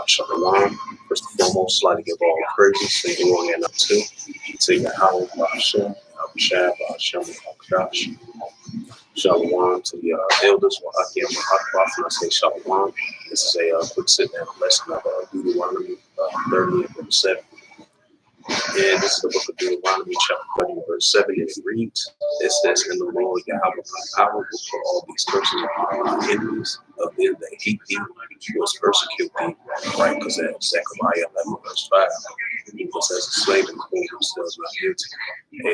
Shalom. First and foremost, I'd like to give all praises to you on number two. To Yahweh, Bahashem, Abishai, Bahashem, Akadash. Shalom to the elders, Wahaki and Mahakbah. I say Shalom. This is a quick sit down lesson of Deuteronomy 30 and verse 7. And this is the book of Deuteronomy, chapter 30, verse 7. And it reads, it says, "In the Lord Yahweh, I will put all these curses upon my enemies, of them that hate thee, was persecute thee." Right? Because that's Zechariah 11, verse 5. It says, "A slave and king themselves not guilty."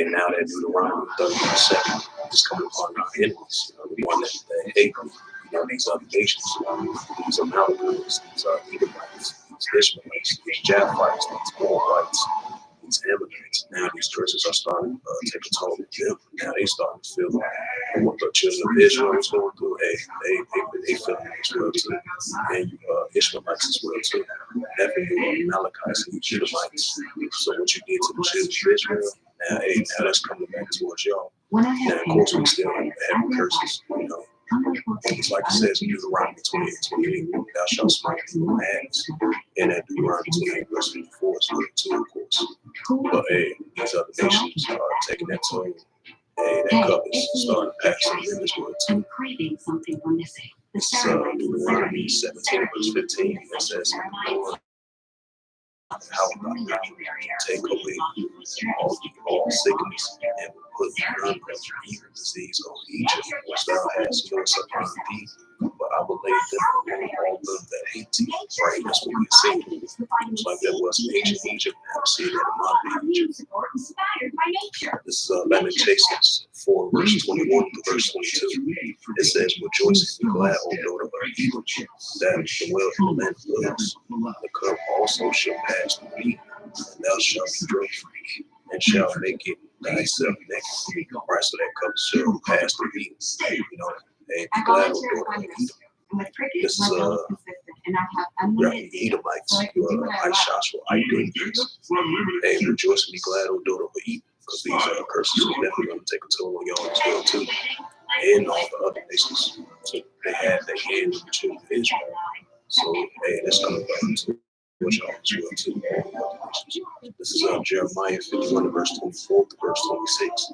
And now that Deuteronomy 30, verse 7 is coming upon our enemies, the one that hate them. These other nations, these Amalekites, these Edomites, these Ishmaelites, these Japhites, these Moabites, these Ammonites. Now these curses are starting to take a toll of them. Now they starting to feel what the children of Israel was going through. Hey, they feeling it as well too. And you Ishmaelites as well too. Definitely Amalekites and Edomites. So what you did to the children of Israel, now that's coming back towards y'all. Now of course we still have curses, It's like it says in Deuteronomy 28:28, "Thou shalt smite the hands." And at Deuteronomy 28, verse 54, it's really too, of course. But these other nations are taking that toll. That cup is starting to pass on them as well too. This is Deuteronomy 17, verse 15. It says, "How about now take away all sickness and put none of evil disease on Egypt, which thou hast forced upon thee, but I will lay them upon all them that hate thee." Right, that's what we see. It's like there was in ancient Egypt, now we see that in modern Egypt. This is Lamentations 4, verse 21 to verse 22. It says, "Rejoice and be glad, O daughter of Edom, that the well in the land lives. The cup also shall pass through thee, and thou shalt be drunk, and shalt make it thyself naked." Right, so that cup shall pass through thee. Be glad, O daughter of Edom. This is Edomites, Ishashua, Idumeans. Rejoice and be glad, O daughter of Edom, because these curses are definitely going to take a toll on y'all as well too, and all the other nations. So they had their hand in the children of Israel. So that's coming back to y'all as well too. This is Jeremiah 51, verse 24 to verse 26.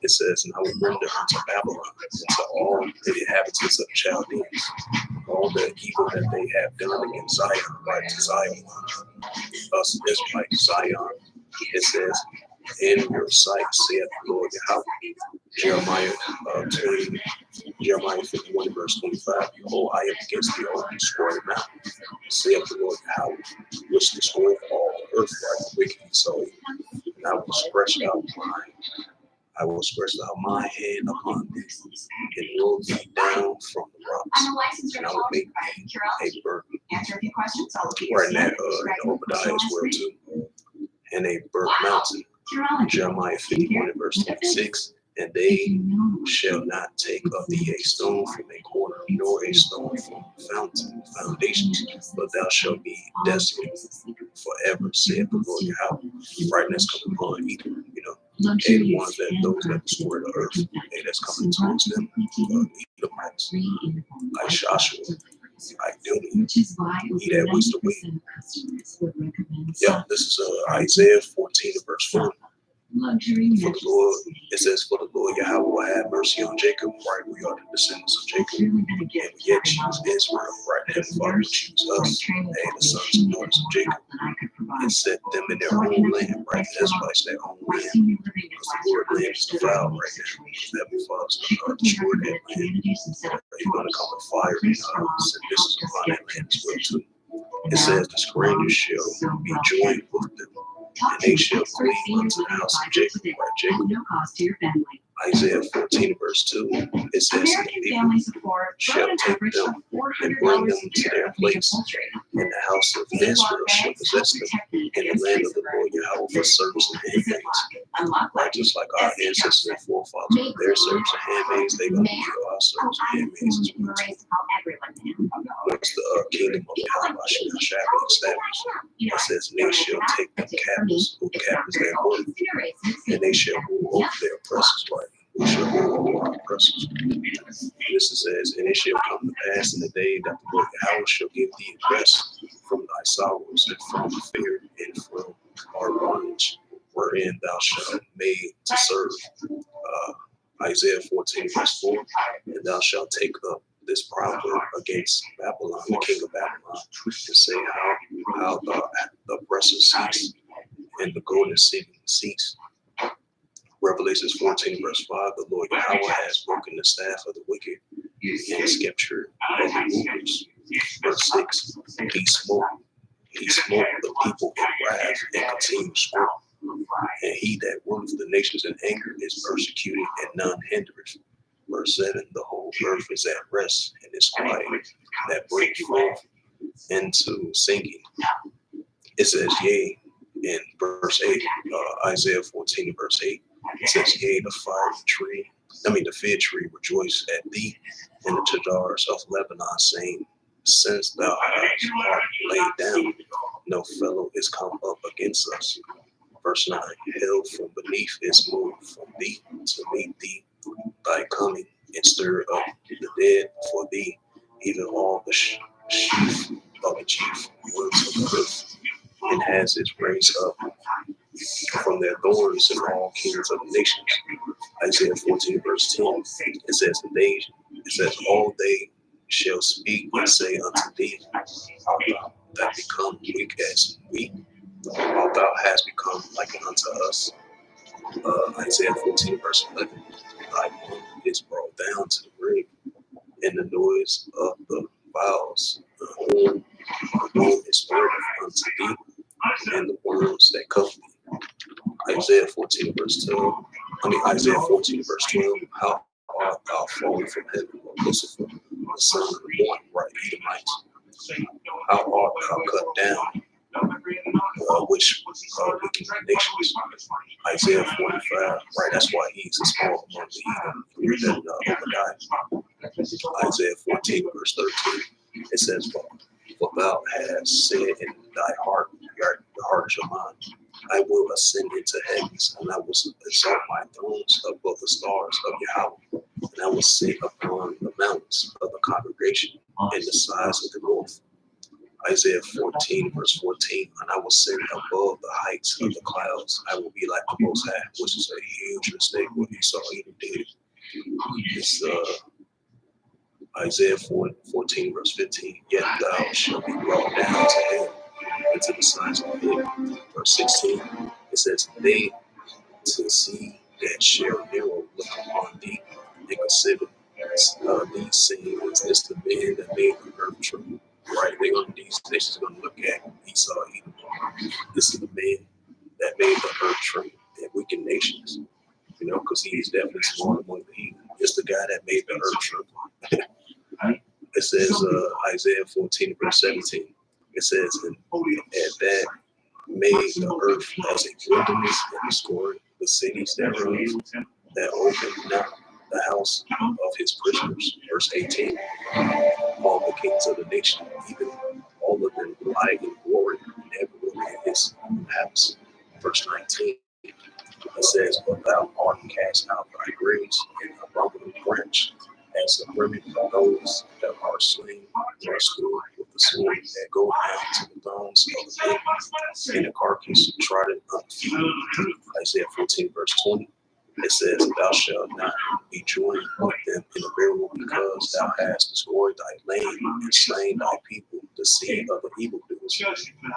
It says, "And I will render unto Babylon, and to all the inhabitants of Chaldeans, all the evil that they have done against Zion," right, to Zion, us Israelites, Zion. It says, "In your sight, saith the Lord Yahweh." Jeremiah 51, verse 25. "Behold, I am against the old destroy the mountain, saith the Lord Yahweh, which destroyeth all the earth, right, the wicked so. And I will stretch out my hand upon thee, and roll thee down from the rocks, and I will make thee a burnt." Right now, in Obadiah as well too, "and a burnt mountain." Jeremiah 51 and verse 26. "And they shall not take of thee a stone from a corner, nor a stone from foundations, but thou shalt be desolate forever, saith the Lord Yahweh." Right, that's coming upon Edom, the ones those that destroy the earth, that's coming towards them, Edomites, like Joshua, like Dilly, he that wastes away. Yeah, this is Isaiah 14 verse 1. "For the Lord," it says, "For the Lord Yahweh will have mercy on Jacob," right? We are the descendants of Jacob, and yet choose Israel, right? And the Father will choose us, the sons and daughters of Jacob, and set them in their own land, right? The Israelites their own land, because the Lord land is defiled right now. Because the Heavenly Father's going to destroy that land. He's going to come with fire and send missiles upon that land as well too. It says, "The strangers shall be joined with them, and they shall flee unto the house of Jacob," right? Jacob. Isaiah 14, verse 2, it says, "And the people shall take them and bring them to their place, and the house of Israel shall possess them, in the land of the Lord Yahweh for servants and handmaids." Right, just like our ancestors and forefathers, their servants and handmaids, they're going to be our servants and handmaids as well too. Once the kingdom of Yahweh shall be established, it says, "And they shall take them captives, who captives their body, and they shall rule over their oppressors," right? "We shall rule over our oppressors." This says, "And it shall come to pass in the day that the Lord Yahweh shall give thee rest from thy sorrows, and from fear, and from our bondage, wherein thou shalt made to serve. Isaiah 14, verse 4, and thou shalt take up this proverb against Babylon, the king of Babylon, and say how the oppressor cease and the golden city cease. Revelations 14, verse 5, the Lord Yahweh has broken the staff of the wicked and scepter of the rulers. Verse 6, he smote the people in wrath and continued sport. And he that ruleth the nations in anger is persecuted and none hindereth. Verse 7, the whole earth is at rest and is quiet, that break forth into singing. It says, yea, in verse 8, Isaiah 14, verse 8, it says, yea, the fig tree rejoice at thee, and the cedars of Lebanon, saying, since thou art laid down, no fellow is come up against us. Verse 9, hell from beneath is moved from thee to meet thee, thy coming, and stir up the dead for thee, even all the sheaf of the chief ones of the earth, and has it raised up from their thorns and all kings of the nations. Isaiah 14, verse 10, it says, all they shall speak and say unto thee, art thou that become weak as we? Art thou hast become like unto us? Isaiah 14, verse 11, thy one is brought down to the grave, and the noise of the vials, the horn is stirred unto thee, and the worms that cover thee. Isaiah 14, verse 12, how art thou fallen from heaven, O Lucifer, the son of the morning, right Edomites? How art thou cut down, which wicked nations? Isaiah 45, right, that's why he's a small among the heathen. Read that Obadiah. Isaiah 14, verse 13, it says, for thou hast said in thy heart, the heart is your mind, I will ascend into heavens, and I will exalt my thrones above the stars of Yahweh, and I will sit upon the mountains of the congregation in the sides of the north. Isaiah 14, verse 14, and I will sit above the heights of the clouds. I will be like the Most High, which is a huge mistake what Esau even did. It's Isaiah 14, verse 15, yet thou shalt be brought down to hell, into the sides of the pit. Verse 16, it says, they to see that shall narrow look upon thee and consider these saying, is this the man that made the earth tremble? Right, these nations are going to look at Esau, Edom. This is the man that made the earth tremble, and wicked nations, because he's definitely small among the heathen. It's the guy that made the earth tremble. It says, Isaiah 14, verse 17, it says, and at that made the earth as a wilderness and destroyed the cities thereof, that opened not the house of his prisoners. Verse 18, all the kings of the nation, even all of them lie in glory, and everyone in his house. Verse 19, it says, but thou art cast out thy graves in a abominable branch, as the remnant of those that are slain rescued with the sword that go down to the bones of the pit, and the carcass trodden up feet. Isaiah 14, verse 20. It says, thou shalt not be joined with them in a burial, because thou hast destroyed thy land and slain thy people. The seed of the evildoers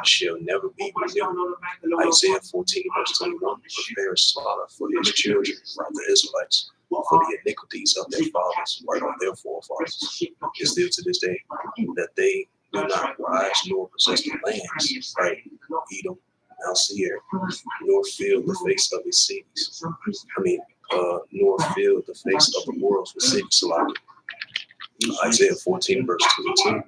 shall never be renewed. Isaiah 14, verse 21, prepare slaughter for his children, right, the Israelites, for the iniquities of their fathers, right, on their forefathers. It's still to this day that they do not rise nor possess the lands, right, Edom, Mount Seir, nor fill the face of his cities. Nor fill the face of the worlds with cities. Isaiah 14, verse 22.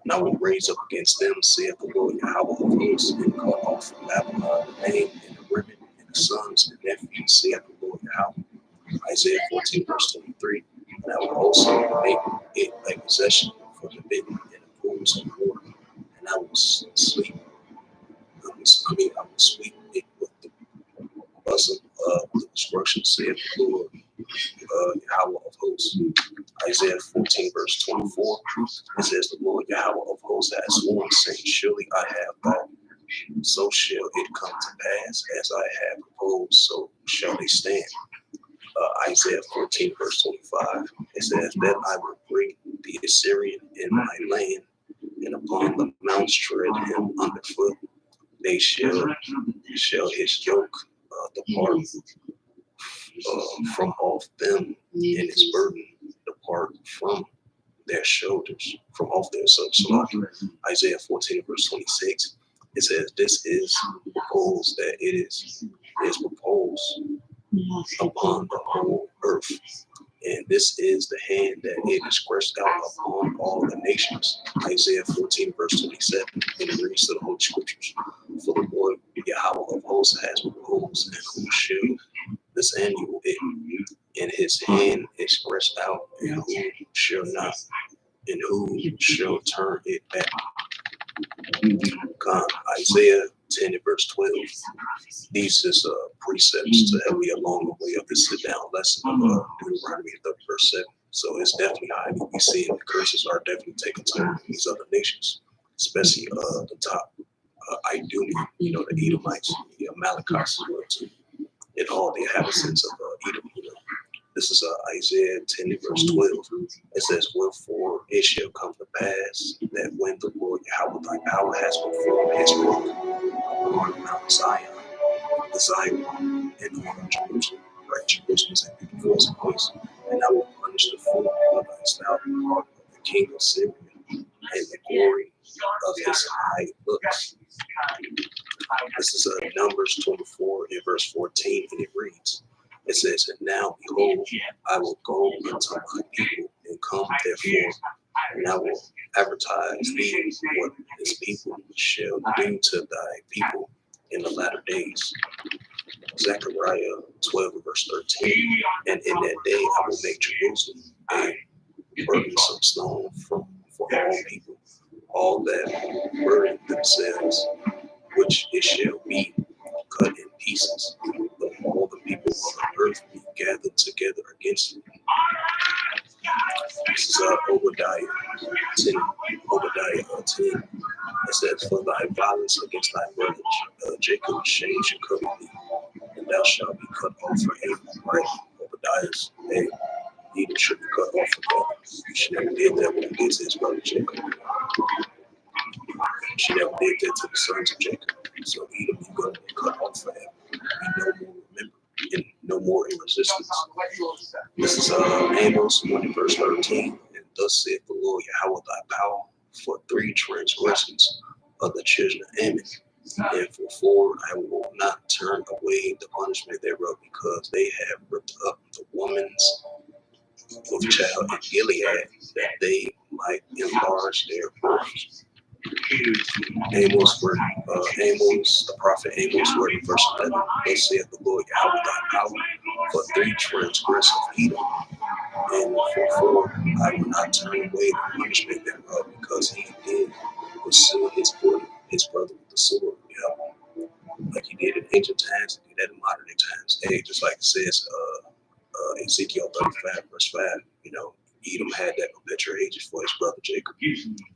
And I will raise up against them, saith the Lord Yahweh of hosts, and cut off from Babylon the name and the women and the sons and nephews, saith the Lord Yahweh. Isaiah 14, verse 23. And I will also make it a possession for the bitten and the pools of water, and I will sweep. I will sweep it with the bosom of the destruction, saith the Lord Yahweh of hosts. Isaiah 14, verse 24, it says, the Lord Yahweh of hosts has sworn, saying, surely I have thought, so shall it come to pass, as I have proposed, so shall they stand. Isaiah 14, verse 25, it says, that I will bring the Assyrian in my land, and upon the mounts tread him underfoot. They shall his yoke depart from off them, and his burden depart from their shoulders, from off their shoulders. Isaiah 14, verse 26, it says, this is proposed, that it is proposed upon the whole earth. And this is the hand that it is stretched out upon all the nations. Isaiah 14, verse 27, and it reads to the Holy Scriptures. For the Lord Yahweh of hosts has proposed, and who shall this annual it? And his hand is stretched out, and who shall not, and who shall turn it back? God, Isaiah 10 and verse 12. These is precepts to help you along the way of the sit down lesson of Deuteronomy 30 verse 7. So it's definitely high. We see the curses are definitely taking time in these other nations, especially the top Idumean, the Edomites, the Amalekites as well too, and all the inhabitants of Edom. This is Isaiah 10 and verse 12. It says, wherefore it shall come to pass that when the Lord Yahweh thy power has performed his work on Mount Zion, the Zion, and on Jerusalem, right? Jerusalem is a beautiful place, and I will punish the fool of thy stout heart of the king of Syria, and the glory of his high looks. This is Numbers 24 and verse 14, and it reads, it says, and now behold, I will go unto my people and come therefore, and I will advertise thee what this people shall do to thy people in the latter days. Zechariah 12 verse 13, and in that day I will make Jerusalem a burdensome stone for all people, all that burden themselves, which it shall be cut in pieces, but all the people of the earth be gathered together against it. This is Obadiah 10. Obadiah 10. It says, for thy violence against thy brother Jacob, shame shall cover thee, and thou shalt be cut off forever. Right? Obadiah's name. Edom should be cut off forever. She never did that when he did to his brother Jacob. She never did that to the sons of Jacob. So Edom is going to be cut off forever. Be no more remembered, and no more in resistance. This is Amos 1 and verse 13. And thus saith the Lord Yahweh thy power, for 3 transgressions of the children of Ammon, and for 4 I will not turn away the punishment thereof, because they have ripped up the woman's with child in Gilead, that they might enlarge their borders. Amos, the prophet Amos, word in verse 11. Thus saith the Lord Yahweh thy power, for 3 transgress of Edom, and for 4 I will not turn away the punishment thereof, because he did pursue his brother with the sword. Yeah. Like he did in ancient times, he did that in modern day times. Hey, just like it says Ezekiel 35 verse 5, Edom had that perpetual hatred for his brother Jacob,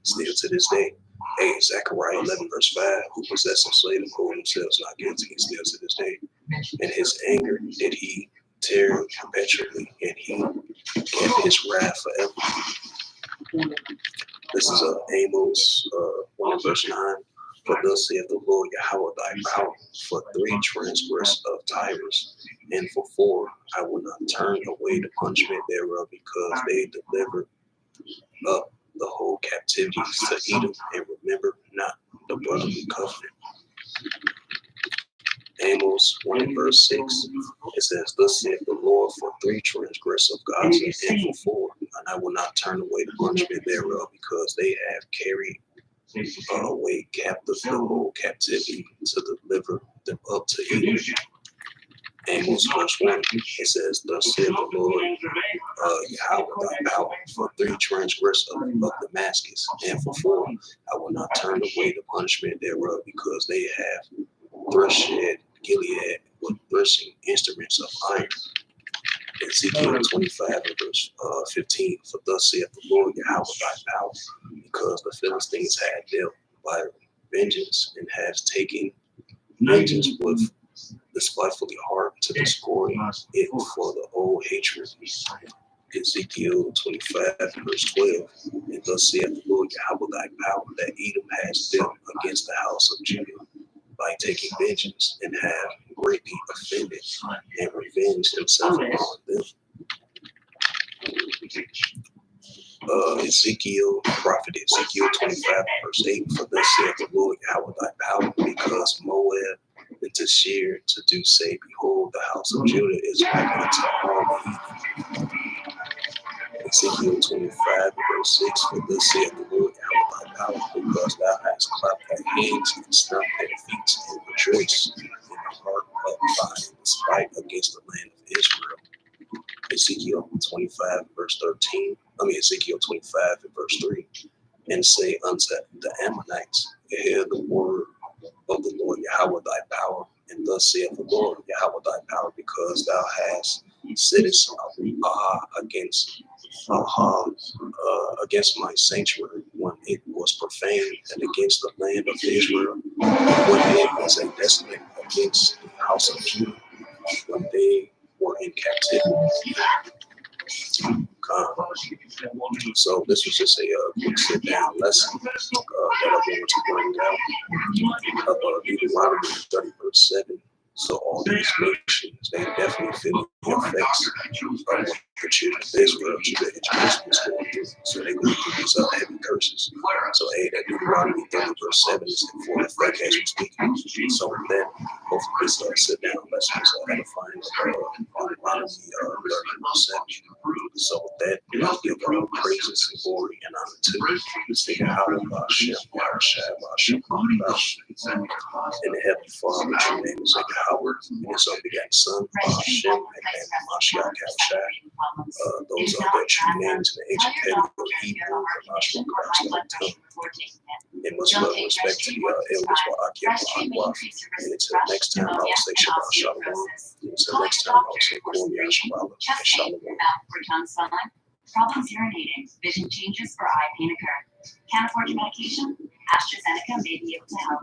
still to this day. Hey, Zechariah 11 verse 5, who possessed and slain and hold themselves not guilty, still to this day. And his anger did he tear perpetually, and he kept his wrath forever. This is Amos 1 verse 9. For thus saith the Lord Yahweh thy power, for 3 transgress of Tyrus, and for 4 I will not turn away the punishment thereof, because they delivered up the whole captivity to Edom, and remember not the brotherly covenant. Amos 1 and verse 6, it says, thus saith the Lord, for 3 transgress of Gaza, and for 4, and I will not turn away the punishment thereof, because they have carried away captive the whole captivity to deliver them up to Edom. Amos verse 1, it says, thus saith the Lord Yahweh thy power, for 3 transgress of Damascus, and for 4 I will not turn away the punishment thereof, because they have threshed Gilead with threshing instruments of iron. Ezekiel 25 and verse 15. For thus saith the Lord Yahweh thy power, because the Philistines had dealt by vengeance and has taken vengeance with despitefully heart to destroy it for the old hatred. Ezekiel 25 verse 12. And thus saith the Lord Yahweh thy power, that Edom has dealt against the house of Judah by taking vengeance, and have greatly offended and revenged himself upon them. Prophet Ezekiel 25 verse 8. For thus saith the Lord Yahweh thy power, because Moab and to shear to do say, behold, the house of Judah is like unto all the heathen. Ezekiel 25 verse 6. For thus saith the Lord Yahweh thy power, because thou hast clapped thy hands and stamped thy feet and rejoiced in the heart of thy despite against the land of Israel. Ezekiel 25 verse 13. Ezekiel 25 and verse 3. And say unto the Ammonites, hear the word of the Lord Yahweh thy power. And thus saith the Lord Yahweh thy power, because thou hast sittest against my sanctuary when it was profaned, and against the land of Israel when it was a desolate, against the house of Judah when they were in captivity. So this was just a quick sit down lesson that I wanted to bring out of Deuteronomy 30 verse 7. So all these nations, they definitely feel the effects of what the children of Israel, Judah, education was going through. So they go through these heavy curses. So that Deuteronomy 30 verse 7 is in full effect as we speak. So with that, hopefully this sit down lesson is edifying Deuteronomy 30 verse 7. So with that, I'll give praises and glory and honor to the Yahweh Hashem, Hashem, and the Heavenly Father, which your name is Yahweh, and his only begotten Son, Hashem, and Mashiach Yahushua. Those are the true names in the ancient Paleo Hebrew, Hashem Christ on tongue. And much love and respect to the elders for Akim Aqua. And until next time, I will say Shabbat Shalom. Until next time, I will say Kol Yashua and Shalom. Problems urinating, vision changes, or eye pain occur. Can't afford your medication? AstraZeneca may be able to help.